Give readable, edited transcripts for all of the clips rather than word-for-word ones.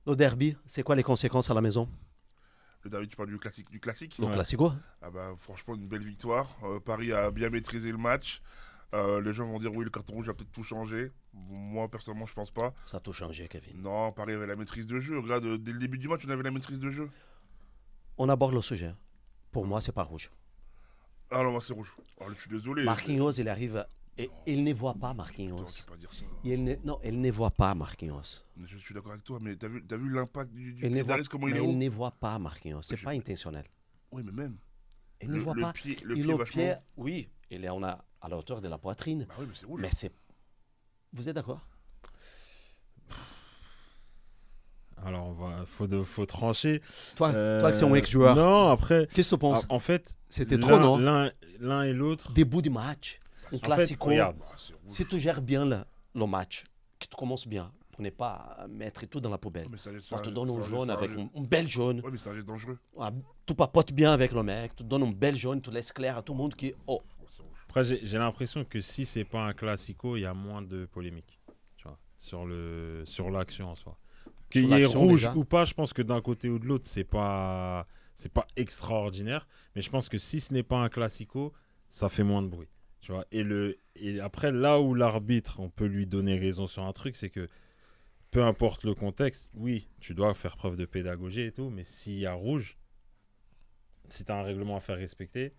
Au derby, c'est quoi les conséquences à la maison? Le derby, tu parles du classique, du classique. Le classico? Ah bah, franchement, une belle victoire. Paris a bien maîtrisé le match. Les gens vont dire oui, le carton rouge a peut-être tout changé. Moi, personnellement, je pense pas. Ça a tout changé, Kevin. Non, Paris avait la maîtrise de jeu. Regarde, dès le début du match, on avait la maîtrise de jeu. On aborde le sujet. Pour moi, c'est pas rouge. Ah non, moi, c'est rouge. Alors, je suis désolé. Marquinhos, il arrive et il ne voit pas Attends, Marquinhos. tu peux pas dire ça. Non, il ne voit pas Marquinhos. Je suis d'accord avec toi, mais t'as vu l'impact du Il ne pied voit, d'Aris, comment il mais est il haut. ne voit pas Marquinhos. C'est Je- pas intentionnel. Oui, mais même. Il ne voit pas. Le Il pied au vachement pied, haut. oui, il est à la hauteur de la poitrine. Bah oui, mais c'est rouge. Mais c'est. Vous êtes d'accord? Alors, faut trancher. Toi que c'est un ex-joueur, Non, après, qu'est-ce que tu penses? en fait, C'était trop, non? l'un et l'autre. Début du match, un En fait, classico. regarde, Bah, c'est rouge. Si tu gères bien le match, que tu commences bien, pour ne pas mettre tout dans la poubelle, Mais ça, on te donne un ça- jaune ça- avec un bel jaune. Ouais, mais c'est un geste dangereux. Tu papotes bien avec le mec, tu donnes un bel jaune, tu laisses clair à tout le monde qui. Oh, Oh, c'est rouge. Après, j'ai l'impression que si c'est pas un classico, il y a moins de polémique, tu vois, sur l'action en soi. Qu'il y ait l'action, rouge déjà. ou pas, je pense que d'un côté ou de l'autre, c'est pas extraordinaire. Mais je pense que si ce n'est pas un classico, ça fait moins de bruit, tu vois. Et après, là où l'arbitre, on peut lui donner raison sur un truc, c'est que peu importe le contexte, oui, tu dois faire preuve de pédagogie et tout, mais s'il y a rouge, si tu as un règlement à faire respecter,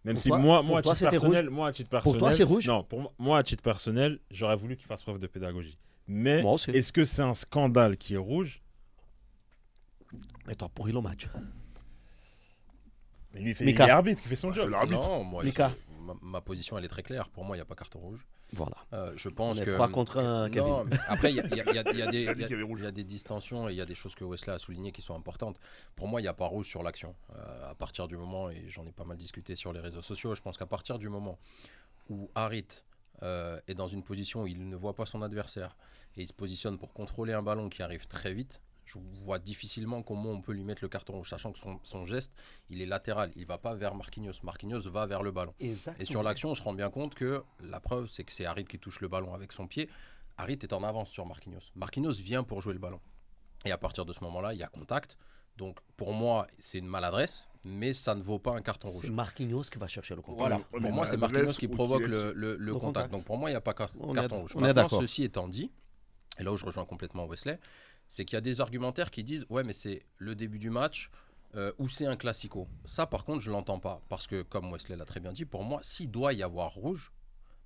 même Pour si toi- moi, pour à toi, titre c'était personnel, moi, à titre Pour toi, personnel, c'est rouge? non, moi, à titre personnel, j'aurais voulu qu'il fasse preuve de pédagogie. Mais moi aussi. est-ce que c'est un scandale qui est rouge? Mais t'as pourri le match. Mais lui, il Mika. est arbitre qui fait son C'est job. l'arbitre. Non, moi, Mika. ma position, elle est très claire. Pour moi, il n'y a pas carton rouge. Voilà. Je On pense est que... 3 contre 1, Kevin. Non, mais après, il y a des- Il a dit qu'il y avait rouge. il y a des distensions et il y a des choses que Wesley a soulignées qui sont importantes. Pour moi, il n'y a pas rouge sur l'action. À partir du moment, et j'en ai pas mal discuté sur les réseaux sociaux, je pense qu'à partir du moment où Harit est dans une position où il ne voit pas son adversaire et il se positionne pour contrôler un ballon qui arrive très vite, je vois difficilement comment on peut lui mettre le carton rouge, sachant que son geste, il est latéral, il ne va pas vers Marquinhos. Marquinhos va vers le ballon. Exactement. Et sur l'action, on se rend bien compte que la preuve, c'est que c'est Harit qui touche le ballon avec son pied. Harit est en avance sur Marquinhos. Marquinhos vient pour jouer le ballon. Et à partir de ce moment-là, il y a contact. Donc pour moi, c'est une maladresse, mais ça ne vaut pas un carton C'est rouge. Marquinhos qui va chercher le contact. Voilà, Ouais, pour mais moi, c'est maladresse Marquinhos qui ou provoque qui laisse le contact. contact. Donc pour moi, il n'y a pas carton rouge. On est Maintenant, d'accord. ceci étant dit, et là où je rejoins complètement Wesley, c'est qu'il y a des argumentaires qui disent « Ouais, mais c'est le début du match ou c'est un classico ». Ça, par contre, je ne l'entends pas. Parce que, comme Wesley l'a très bien dit, pour moi, s'il doit y avoir rouge,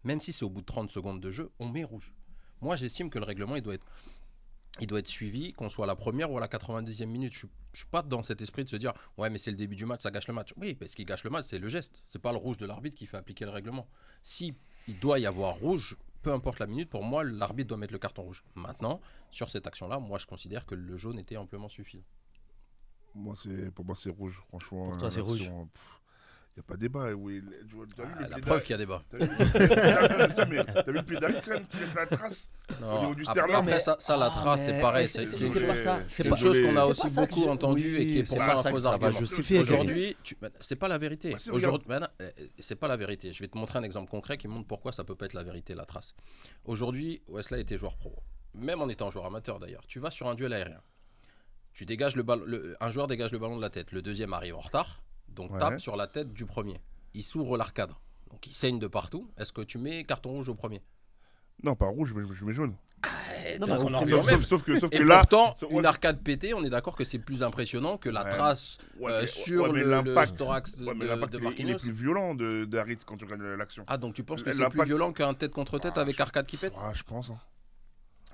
même si c'est au bout de 30 secondes de jeu, on met rouge. Moi, j'estime que le règlement, il doit être suivi, qu'on soit à la première ou à la 90e minute. Je ne suis pas dans cet esprit de se dire « Ouais, mais c'est le début du match, ça gâche le match ». Oui, parce qu'il gâche le match, c'est le geste. Ce n'est pas le rouge de l'arbitre qui fait appliquer le règlement. Si il doit y avoir rouge, peu importe la minute, pour moi, l'arbitre doit mettre le carton rouge. Maintenant, sur cette action-là, moi, je considère que le jaune était amplement suffisant. Pour moi, c'est rouge. Franchement, Pour toi, c'est rouge. il n'y a pas débat. Oui, La preuve qu'il y a débat. T'as vu le pied d'Harit quand même qui laisse la trace au niveau du Après, sternum. ça, la trace, c'est pareil. C'est C'est pas ça. c'est une chose qu'on a c'est aussi pas ça que beaucoup je- entendu oui, et qui est pour c'est moi pas un ça que faux ça va argument. justifier, Aujourd'hui, c'est pas la vérité. Bah, si, Aujourd'hui, c'est pas la vérité. Je vais te montrer un exemple concret qui montre pourquoi ça peut pas être la vérité, la trace. Aujourd'hui, Wesley était joueur pro. Même en étant joueur amateur d'ailleurs. Tu vas sur un duel aérien. Tu dégages le ballon, un joueur dégage le ballon de la tête. Le deuxième arrive en retard, donc Ouais. tape sur la tête du premier. Il s'ouvre l'arcade. Donc il saigne de partout. Est-ce que tu mets carton rouge au premier? Non, pas rouge, je mets jaune. Non, T'as mais compris, on- mais même. Sauf que Et là. pourtant, ouais, une arcade pétée, on est d'accord que c'est plus impressionnant que la Ouais. trace ouais, mais- sur ouais, mais le l'impact- thorax de, ouais, mais de- l'impact, de il est Marquinhos. plus violent d'Harit quand tu regardes l'action. Ah, donc tu penses que c'est L'impact- plus violent qu'un tête contre tête Ah, avec arcade qui pète? Ah, je pense. Hein.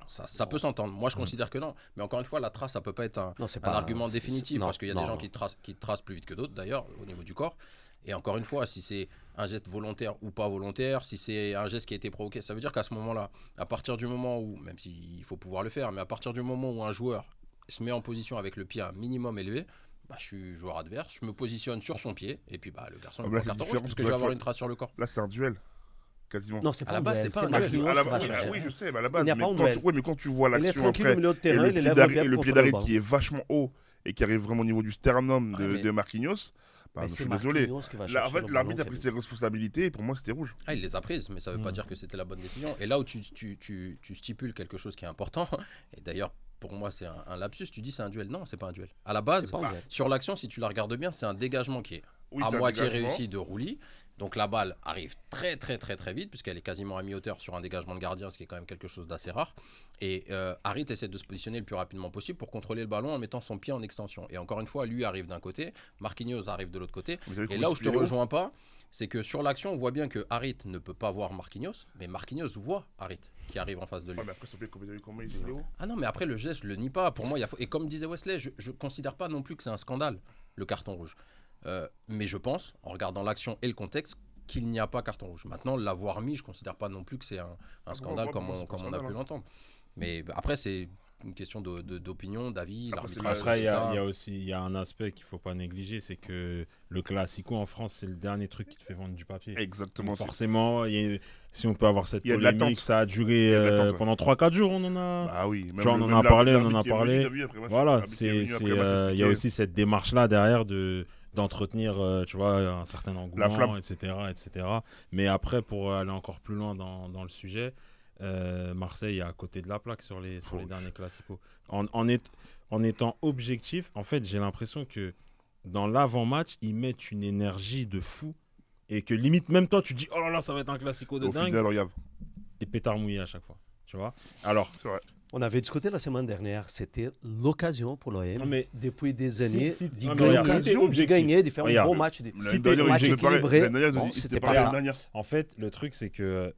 Ça peut s'entendre. Moi, je considère que non. Mais encore une fois, la trace, ça peut pas être Non, c'est un pas argument définitif non, parce qu'il y a non. des gens qui tracent plus vite que d'autres, d'ailleurs, au niveau du corps. Et encore une fois, si c'est un geste volontaire ou pas volontaire, si c'est un geste qui a été provoqué, ça veut dire qu'à ce moment-là, à partir du moment où, même s'il faut pouvoir le faire, mais à partir du moment où un joueur se met en position avec le pied un minimum élevé, bah, je suis joueur adverse, je me positionne sur son pied, et puis bah, le garçon Ah, il bah, prend c'est carton rouge différent, parce parce que que je vais là, avoir tu une trace sur le corps. Là, c'est un duel. Quasiment. Non, c'est À pas la un base, duel, c'est pas c'est un duel. Marquinhos À la qui va base, chercher. oui, je sais, mais à la base. Il n'y a mais pas un quand duel. tu- ouais, mais quand tu vois Il est l'action tranquille au après, milieu de et terrain, le il pied élève d'Harit- le et le pied pied d'Harit contre le qui est vachement haut et qui arrive vraiment au niveau du sternum Ouais, mais- de Marquinhos, bah, Mais je c'est suis désolé. Marquinhos qui va Là, chercher en fait, le l'arbitre ballon, a pris Kevin. ses responsabilités et pour moi, c'était rouge. Ah, il les a prises, mais ça ne veut pas dire que c'était la bonne décision. Et là où tu stipules quelque chose qui est important, et d'ailleurs, pour moi c'est un lapsus. Tu dis c'est un duel. Non, c'est pas un duel. À la base, C'est pas un duel. sur l'action, si tu la regardes bien, c'est un dégagement qui est Oui, à c'est un moitié dégagement. réussi de Rouli. Donc la balle arrive très très très très vite puisqu'elle est quasiment à mi-hauteur sur un dégagement de gardien, ce qui est quand même quelque chose d'assez rare. Et Harit essaie de se positionner le plus rapidement possible pour contrôler le ballon en mettant son pied en extension. Et encore une fois, lui arrive d'un côté, Marquinhos arrive de l'autre côté. Vous avez Et trouvé là où ce je te vidéo rejoins pas, c'est que sur l'action, on voit bien que Harit ne peut pas voir Marquinhos, mais Marquinhos voit Harit qui arrive en face de lui. Ouais, mais après, comment il est haut. Ah non, mais après le geste, je le nie pas. Pour moi, et comme disait Wesley, je ne considère pas non plus que c'est un scandale, le carton rouge. Mais je pense, en regardant l'action et le contexte, qu'il n'y a pas carton rouge. Maintenant, l'avoir mis, je ne considère pas non plus que c'est un scandale comme on a pu l'entendre. Mais après, c'est une question d'opinion, d'avis. Après, L'arbitrage, Après, il c'est ça. y a un aspect qu'il ne faut pas négliger, c'est que le Classico en France, c'est le dernier truc qui te fait vendre du papier. Exactement. Donc forcément, si on peut avoir cette Il y a de polémique, l'attente. ça a duré Il y a de l'attente, ouais. pendant 3-4 jours, on en a... Bah oui. Tu vois, on en a parlé, on en a parlé. Voilà, il y a aussi cette démarche-là derrière d'entretenir tu vois, un certain La flamme. engouement, etc. Mais après, pour aller encore plus loin dans le sujet, Marseille est à côté de la plaque sur les derniers classicos. En étant objectif, en fait, j'ai l'impression que dans l'avant-match, ils mettent une énergie de fou et que limite, même toi, tu dis oh là là, ça va être un classico de Au dingue. final, regarde. Et pétard mouillé à chaque fois. Tu vois. Alors, C'est vrai. On avait discuté la semaine dernière, c'était l'occasion pour l'OM, non, mais depuis des années, d'y non, mais regarde, si t'es gagner, objectif, de faire un regarde. bon match. L'année t'es dernière, match il était pareil. équilibré, L'année dernière, bon, il c'était était pas pareil ça. l'année dernière. en fait, le truc, c'est que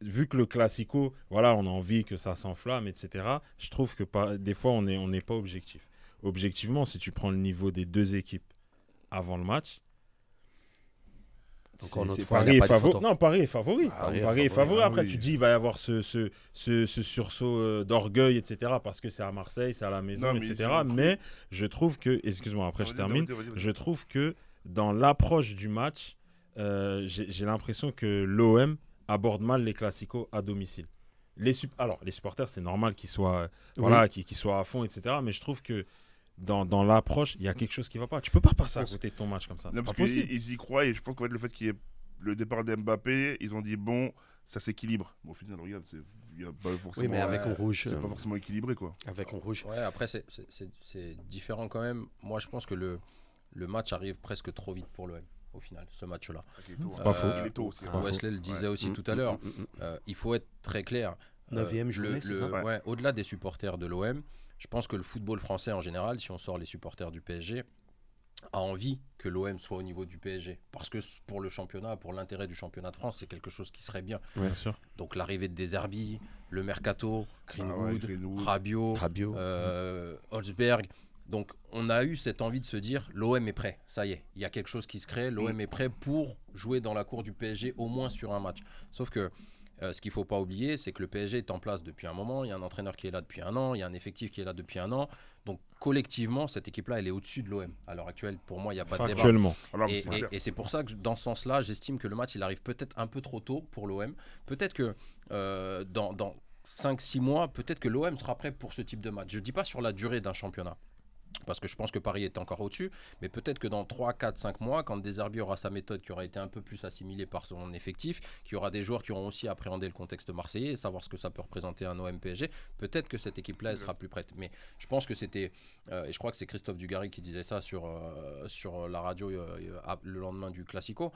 vu que le classico, voilà, on a envie que ça s'enflamme, etc. Je trouve que des fois, on n'est pas objectif. Objectivement, si tu prends le niveau des deux équipes avant le match, Encore une autre c'est fois, il Paris y a est pas de favori. photo. Non, Paris est favori. Paris est Paris est favori. favori. Ah Après, oui. tu dis, il va y avoir ce sursaut d'orgueil, etc. Parce que c'est à Marseille, c'est à la maison, Non, mais etc. c'est beaucoup. Mais je trouve que, excuse-moi, après je Vas-y, termine. vas-y. Je trouve que dans l'approche du match, j'ai l'impression que l'OM aborde mal les classicos à domicile. Alors, les supporters, c'est normal qu'ils soient, qu'ils soient à fond, etc. Mais je trouve que dans l'approche, il y a quelque chose qui ne va pas. Tu peux pas passer à côté de ton match comme ça. Non, C'est pas parce possible. qu'ils y croient et je pense qu'en fait, le fait qu'il y ait le départ d'Mbappé, ils ont dit bon, ça s'équilibre. Bon, au final, regarde, il y a pas forcément. Oui, mais avec un rouge. C'est pas forcément équilibré, quoi. Avec un rouge. Ouais, après, c'est différent quand même. Moi, je pense que le match arrive presque trop vite pour l'OM, au final, ce match-là. C'est pas faux. Il est tôt aussi. pas Wesley le disait aussi Mm, tout à l'heure. mm, mm, mm. Il faut être très clair. 9e journée, c'est ça Ouais. Au-delà des supporters de l'OM, je pense que le football français en général, si on sort les supporters du PSG, a envie que l'OM soit au niveau du PSG. Parce que pour le championnat, pour l'intérêt du championnat de France, c'est quelque chose qui serait bien. Bien sûr. Donc l'arrivée de Deserbi, le Mercato, Greenwood, Greenwood. Rabiot, Rabiot. Holzberg. Donc on a eu cette envie de se dire l'OM est prêt, ça y est, il y a quelque chose qui se crée, l'OM est prêt pour jouer dans la cour du PSG au moins sur un match. Sauf que ce qu'il ne faut pas oublier, c'est que le PSG est en place depuis un moment, il y a un entraîneur qui est là depuis un an, il y a un effectif qui est là depuis un an. Donc collectivement, cette équipe-là, elle est au-dessus de l'OM. À l'heure actuelle, pour moi, il n'y a pas de débat. Factuellement. Alors, Et, c'est clair. et c'est pour ça que dans ce sens-là, j'estime que le match, il arrive peut-être un peu trop tôt pour l'OM. Peut-être que dans 5-6 mois, peut-être que l'OM sera prêt pour ce type de match. Je ne dis pas sur la durée d'un championnat, parce que je pense que Paris est encore au-dessus, mais peut-être que dans 3, 4, 5 mois, quand Deserbi aura sa méthode qui aura été un peu plus assimilée par son effectif, qu'il y aura des joueurs qui auront aussi appréhendé le contexte marseillais et savoir ce que ça peut représenter un OM PSG, peut-être que cette équipe-là, elle sera plus prête. Mais je pense que c'était, et je crois que c'est Christophe Dugarry qui disait ça sur la radio le lendemain du Classico,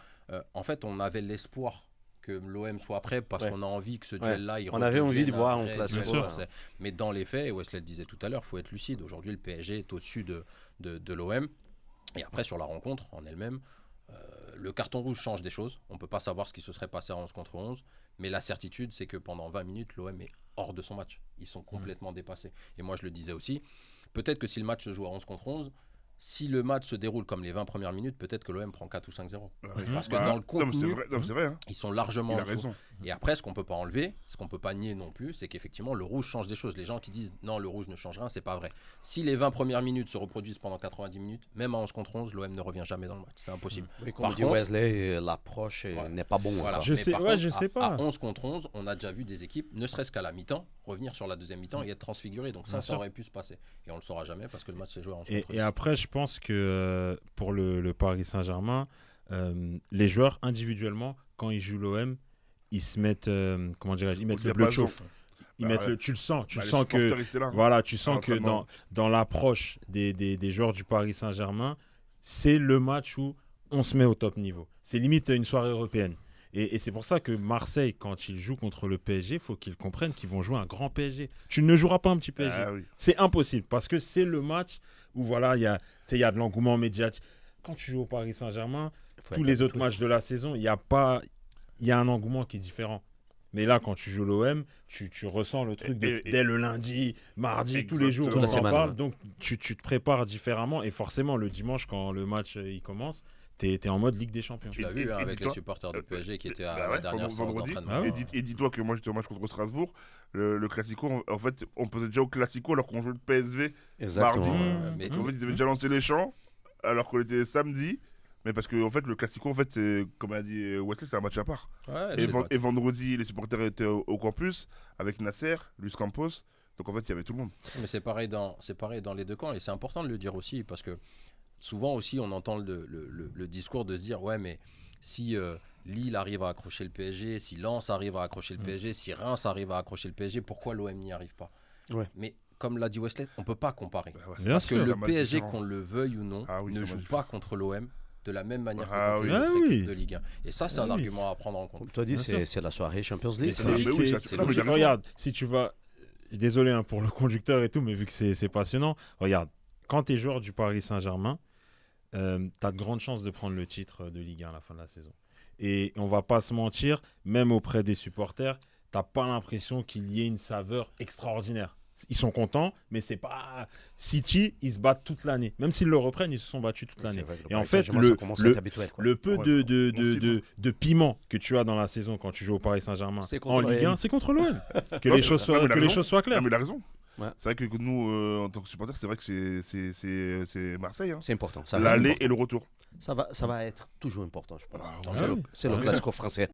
en fait, on avait l'espoir que l'OM soit prêt parce Ouais. qu'on a envie que ce duel-là il On avait envie de redevienne voir un un vrai classico. duel. Ouais. Mais dans les faits, et Wesley le disait tout à l'heure, il faut être lucide. Aujourd'hui, le PSG est au-dessus de l'OM. Et après, sur la rencontre en elle-même, le carton rouge change des choses. On ne peut pas savoir ce qui se serait passé à 11 contre 11. Mais la certitude, c'est que pendant 20 minutes, l'OM est hors de son match. Ils sont complètement dépassés. Et moi, je le disais aussi, peut-être que si le match se joue à 11 contre 11, si le match se déroule comme les 20 premières minutes, peut-être que l'OM prend 4 ou 5-0. Parce que dans le contenu, c'est vrai. Hein. ils sont largement Il en a dessous. raison. Et après, ce qu'on peut pas enlever, ce qu'on peut pas nier non plus, c'est qu'effectivement, le rouge change des choses. Les gens qui disent non, le rouge ne change rien, c'est pas vrai. Si les 20 premières minutes se reproduisent pendant 90 minutes, même à 11 contre 11, l'OM ne revient jamais dans le match. C'est impossible. Oui, comme Par dit contre- Wesley, l'approche Voilà. n'est pas bonne. Voilà. Je Mais sais- par ouais, contre, je sais pas. À 11 contre 11, on a déjà vu des équipes, ne serait-ce qu'à la mi-temps, revenir sur la deuxième mi-temps et être transfigurées. Donc Bien ça sûr. aurait pu se passer. Et on le saura jamais parce que le match s'est joué à 11 Et, contre et 10. après, je pense que pour le Paris Saint-Germain, les joueurs individuellement, quand ils jouent l'OM, ils se mettent, comment dirais-je, ils mettent le bleu de chauffe. ils Bah mettent ouais. tu le sens, tu Bah, les sens que supporters, ils étaient là. voilà, tu sens que l'entraînement. dans l'approche des joueurs du Paris Saint-Germain, c'est le match où on se met au top niveau. C'est limite une soirée européenne. Et c'est pour ça que Marseille, quand ils jouent contre le PSG, il faut qu'ils comprennent qu'ils vont jouer un grand PSG. Tu ne joueras pas un petit PSG. Ah oui. C'est impossible parce que c'est le match où voilà, il y a de l'engouement médiatique. Quand tu joues au Paris Saint-Germain, Faut tous être les autres habitué. matchs de la saison, il y a un engouement qui est différent. Mais là, quand tu joues l'OM, tu ressens le truc dès le lundi, mardi, tous les jours, Exactement. on Toute la en semaine, parle. ouais. Donc, tu te prépares différemment. Et forcément, le dimanche, quand le match il commence, tu es en mode Ligue des Champions. Tu l'as Et- vu et avec les dis-toi- supporters du PSG qui étaient à Bah la ouais, dernière séance vendredi. d'entraînement. Ah ouais. Et dis-toi que moi j'étais au match contre Strasbourg, le Classico, en fait, on pensait déjà au Classico alors qu'on jouait le PSV. Exactement. Mardi. ouais. Mais En fait, ils avaient déjà lancé les champs alors qu'on était samedi. Mais parce que en fait, le Classico, en fait, comme a dit Wesley, c'est un match à part. Ouais, Et, c'est pas- et vendredi, les supporters étaient au campus avec Nasser, Luis Campos. Donc en fait, il y avait tout le monde. Mais c'est pareil dans les deux camps. Et c'est important de le dire aussi parce que souvent aussi on entend le discours de se dire ouais mais si Lille arrive à accrocher le PSG, si Lens arrive à accrocher le PSG, si Reims arrive à accrocher le PSG, pourquoi l'OM n'y arrive pas? Ouais. Mais comme l'a dit Wesley, on ne peut pas comparer. Bah ouais, c'est Bien Parce que sûr. c'est le un match PSG, différent. qu'on le veuille ou non, Ah oui, ne c'est un joue match pas contre l'OM de la même manière Ah que contre oui. les autres Ah oui. équipes de Ligue 1. Et ça, c'est Ah un oui. argument à prendre en compte. Comme tu as dit, Bien sûr. c'est la soirée Champions Mais League. c'est- Ah, mais oui, c'est- ça, c'est- non, mais il a raison. regarde, si tu vas. Désolé hein, pour le conducteur et tout, mais vu que c'est passionnant, regarde, quand tu es joueur du Paris Saint-Germain, tu as de grandes chances de prendre le titre de Ligue 1 à la fin de la saison. Et on va pas se mentir, même auprès des supporters, tu n'as pas l'impression qu'il y ait une saveur extraordinaire. Ils sont contents, mais c'est pas. City, ils se battent toute l'année. Même s'ils le reprennent, ils se sont battus toute l'année. Et en fait, ça commence à être habituel. quoi. Le peu Ouais, de piment que tu as dans la saison quand tu joues au Paris Saint-Germain C'est en contre Ligue l'OM. 1, c'est contre l'OM. Que Ouais, les choses non, mais il a raison. soient Non, claires. mais il a raison. Ouais. C'est vrai que nous, en tant que supporters, c'est vrai que c'est Marseille. Hein. C'est important. Ça reste L'aller important. et le retour. Ça va être toujours important, je pense. Ah, Ah C'est oui. c'est le Ah oui. classico français.